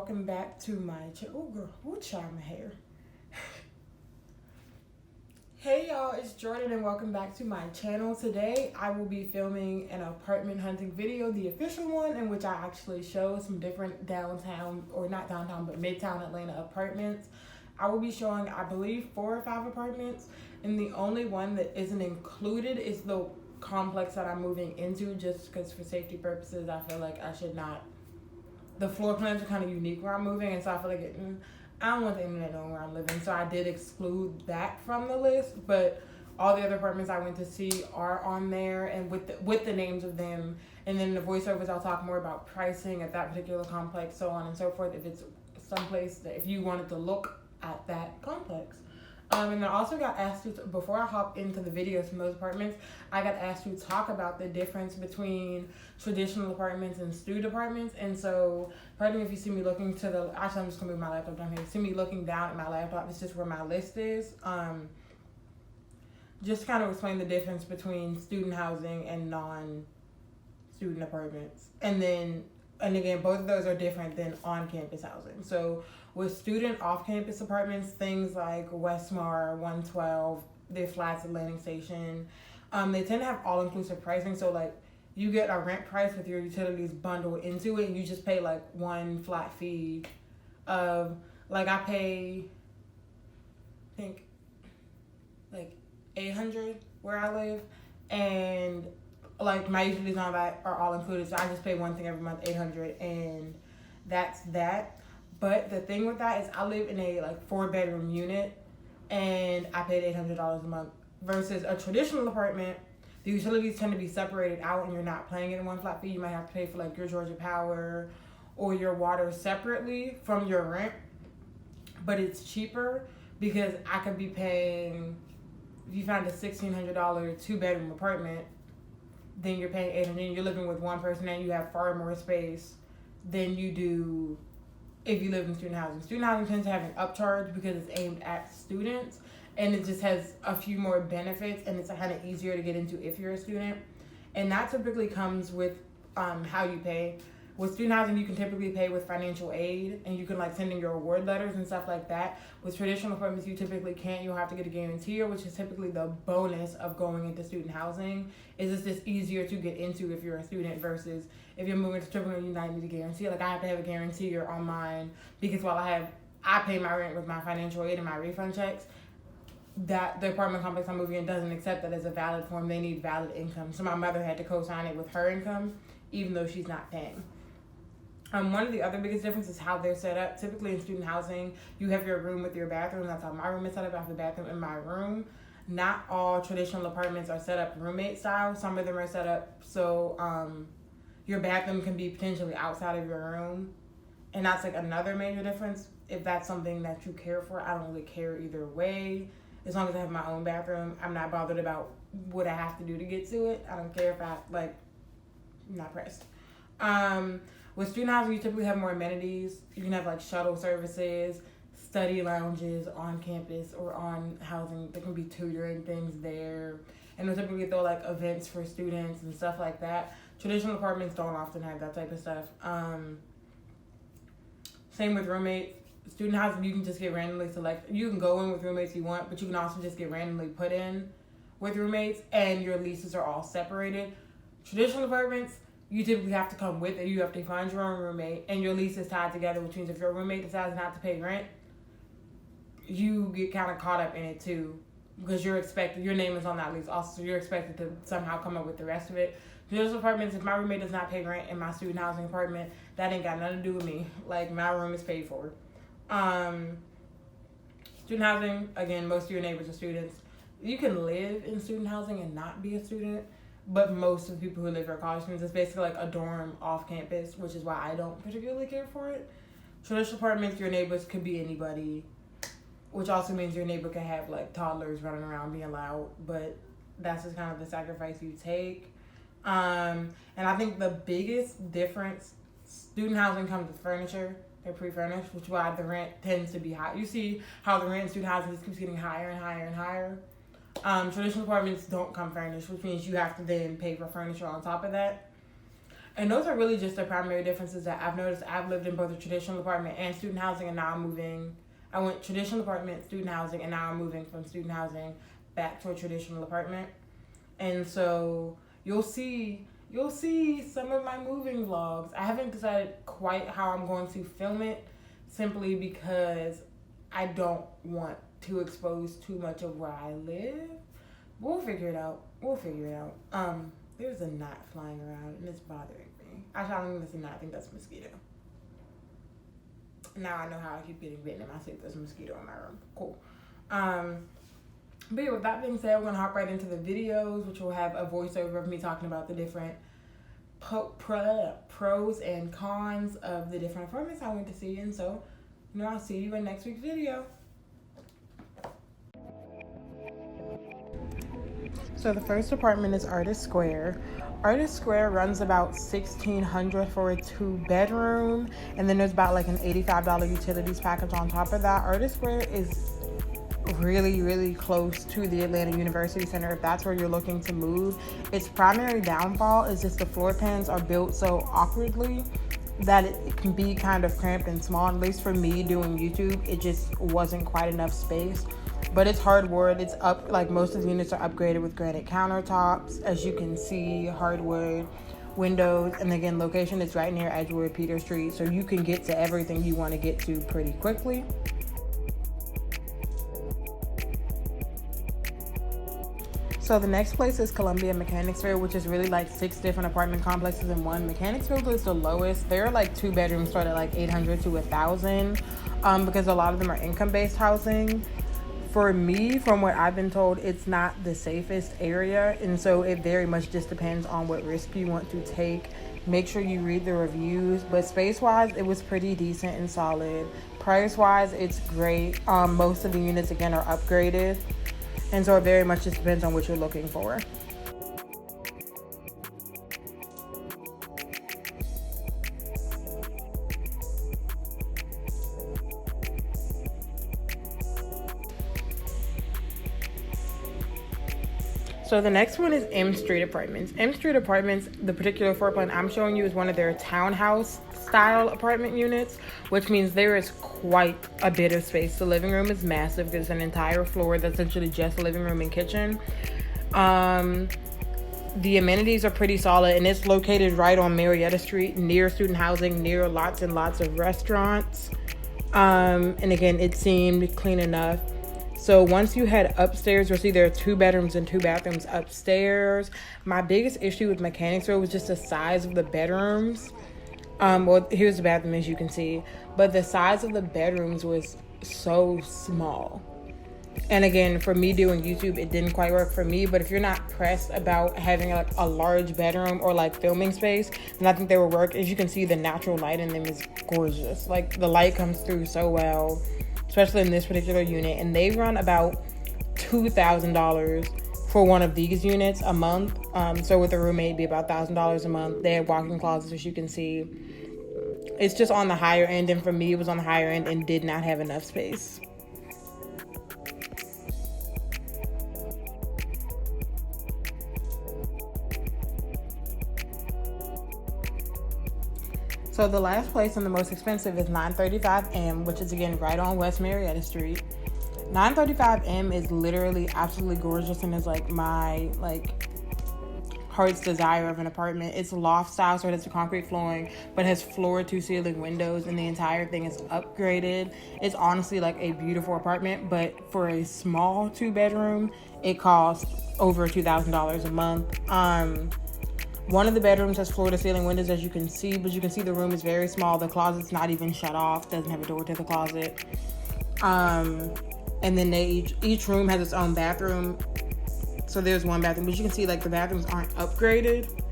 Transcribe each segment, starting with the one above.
welcome back to my channel. Oh girl, who charm my hair? Hey y'all, it's Jordan and welcome back to my channel. Today I will be filming an apartment hunting video, the official one, in which I actually show some different downtown, or not downtown, but midtown Atlanta apartments. I will be showing, I believe, 4 or 5 apartments, and the only one that isn't included is the complex that I'm moving into, just because for safety purposes I feel like I should not. The floor plans are kind of unique where I'm moving, and so I feel like I don't want the internet knowing where I'm living, so I did exclude that from the list. But all the other apartments I went to see are on there, and with the names of them. And then the voiceovers, I'll talk more about pricing at that particular complex, so on and so forth. If it's someplace that if you wanted to look at that complex. And I also got asked to, before I hop into the videos from those apartments, I got asked to talk about the difference between traditional apartments and student apartments. And so, pardon me if you see me looking to the, actually I'm just gonna move my laptop down here. See me looking down at my laptop, it's just where my list is. Just kind of explain the difference between student housing and non-student apartments. And again, both of those are different than on-campus housing. So with student off-campus apartments, things like Westmar, 112, their flats, Atlantic Station, they tend to have all-inclusive pricing. So like you get a rent price with your utilities bundled into it, and you just pay like one flat fee of, like I pay, I think, like $800 where I live, and like my utilities and all that are all included, so I just pay one thing every month, $800, and that's that. But the thing with that is I live in a like 4-bedroom unit, and I paid $800 a month. Versus a traditional apartment, the utilities tend to be separated out, and you're not paying it in one flat fee. You might have to pay for like your Georgia Power or your water separately from your rent, but it's cheaper because I could be paying, if you find a $1,600 2-bedroom apartment, then you're paying $800, and you're living with one person, and you have far more space than you do if you live in student housing. Student housing tends to have an upcharge because it's aimed at students, and it just has a few more benefits, and it's kind of easier to get into if you're a student. And that typically comes with how you pay. With student housing, you can typically pay with financial aid, and you can like send in your award letters and stuff like that. With traditional apartments, you typically can't. You'll have to get a guarantor, which is typically the bonus of going into student housing. Is it's just easier to get into if you're a student versus if you're moving to AAA, you might need a guarantee. Like I have to have a guarantor on mine because while I pay my rent with my financial aid and my refund checks, that the apartment complex I'm moving in doesn't accept that as a valid form. They need valid income. So my mother had to co-sign it with her income, even though she's not paying. One of the other biggest differences is how they're set up. Typically in student housing, you have your room with your bathroom. That's how my room is set up. I have the bathroom in my room. Not all traditional apartments are set up roommate style. Some of them are set up so your bathroom can be potentially outside of your room. And that's like another major difference. If that's something that you care for, I don't really care either way. As long as I have my own bathroom, I'm not bothered about what I have to do to get to it. I don't care if I'm not pressed. With student housing, you typically have more amenities. You can have like shuttle services, study lounges on campus or on housing. There can be tutoring things there. And they'll typically throw like events for students and stuff like that. Traditional apartments don't often have that type of stuff. Same with roommates. Student housing, you can just get randomly selected. You can go in with roommates you want, but you can also just get randomly put in with roommates, and your leases are all separated. Traditional apartments, you typically have to come with it. You have to find your own roommate, and your lease is tied together, which means if your roommate decides not to pay rent, you get kind of caught up in it too, because your name is on that lease also, so you're expected to somehow come up with the rest of it. Traditional apartments, if my roommate does not pay rent in my student housing apartment, that ain't got nothing to do with me. Like, my room is paid for. Student housing, again, most of your neighbors are students. You can live in student housing and not be a student, but most of the people who live here are college students. It's basically like a dorm off campus, which is why I don't particularly care for it. Traditional apartments, your neighbors could be anybody, which also means your neighbor could have like toddlers running around being loud, but that's just kind of the sacrifice you take. And I think the biggest difference, student housing comes with furniture. They're pre-furnished, which is why the rent tends to be high. You see how the rent in student housing just keeps getting higher and higher and higher. Traditional apartments don't come furnished, which means you have to then pay for furniture on top of that. And those are really just the primary differences that I've noticed. I've lived in both a traditional apartment and student housing, and now I'm moving. I went traditional apartment, student housing, and now I'm moving from student housing back to a traditional apartment. And so you'll see some of my moving vlogs. I haven't decided quite how I'm going to film it, simply because I don't want to expose too much of where I live. We'll figure it out. There's a gnat flying around and it's bothering me. Actually, I don't even see a gnat. I think that's a mosquito. Now I know how I keep getting bitten in my sleep. There's a mosquito in my room. Cool. But yeah, with that being said, we're going to hop right into the videos, which will have a voiceover of me talking about the different pros and cons of the different apartments I went to see. And so, I'll see you in next week's video. So the first apartment is Artist Square. Artist Square runs about $1,600 for a 2-bedroom, and then there's about like an $85 utilities package on top of that. Artist Square is really, really close to the Atlanta University Center if that's where you're looking to move. Its primary downfall is just the floor plans are built so awkwardly that it can be kind of cramped and small. At least for me doing YouTube, it just wasn't quite enough space. But it's hardwood. It's up, like most of the units are upgraded with granite countertops. As you can see, hardwood windows. And again, location is right near Edgewood, Peter Street. So you can get to everything you want to get to pretty quickly. So the next place is Columbia Mechanicsville, which is really like 6 different apartment complexes in one. Mechanicsville is the lowest. They're like 2 bedrooms start at like $800 to $1,000 because a lot of them are income-based housing. For me, from what I've been told, it's not the safest area, and so it very much just depends on what risk you want to take. Make sure you read the reviews, but space-wise, it was pretty decent and solid. Price-wise, it's great. Most of the units, again, are upgraded, and so it very much just depends on what you're looking for. So the next one is M Street Apartments. M Street Apartments, the particular floor plan I'm showing you is one of their townhouse style apartment units, which means there is quite a bit of space. The living room is massive. There's an entire floor that's essentially just a living room and kitchen. The amenities are pretty solid, and it's located right on Marietta Street, near student housing, near lots and lots of restaurants. And again, it seemed clean enough. So once you head upstairs, you'll see there are 2 bedrooms and 2 bathrooms upstairs. My biggest issue with Mechanicsville was just the size of the bedrooms. Well, here's the bathroom, as you can see. But the size of the bedrooms was so small. And again, for me doing YouTube, it didn't quite work for me. But if you're not pressed about having like a large bedroom or like filming space, then I think they will work. As you can see, the natural light in them is gorgeous. Like the light comes through so well, especially in this particular unit. And they run about $2,000 for one of these units a month. So with a roommate, it'd be about $1,000 a month. They have walk-in closets, as you can see. It's just on the higher end, and for me, it was on the higher end and did not have enough space. So the last place and the most expensive is 935M, which is again right on West Marietta Street. 935M is literally absolutely gorgeous and is like my heart's desire of an apartment. It's loft style, so it has concrete flooring, but has floor to ceiling windows, and the entire thing is upgraded. It's honestly like a beautiful apartment, but for a small 2-bedroom, it costs over $2,000 a month. One of the bedrooms has floor to ceiling windows, as you can see, but you can see the room is very small. The closet's not even shut off, doesn't have a door to the closet. And then each room has its own bathroom. So there's one bathroom, but you can see like the bathrooms aren't upgraded.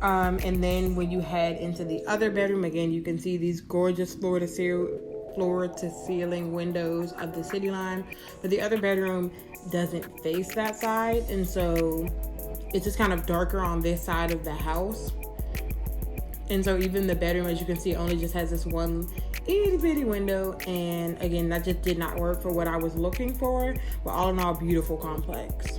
And then when you head into the other bedroom, again, you can see these gorgeous floor to ceiling windows of the city line. But the other bedroom doesn't face that side, and so it's just kind of darker on this side of the house. And so even the bedroom, as you can see, only just has this one itty bitty window. And again, that just did not work for what I was looking for. But all in all, beautiful complex.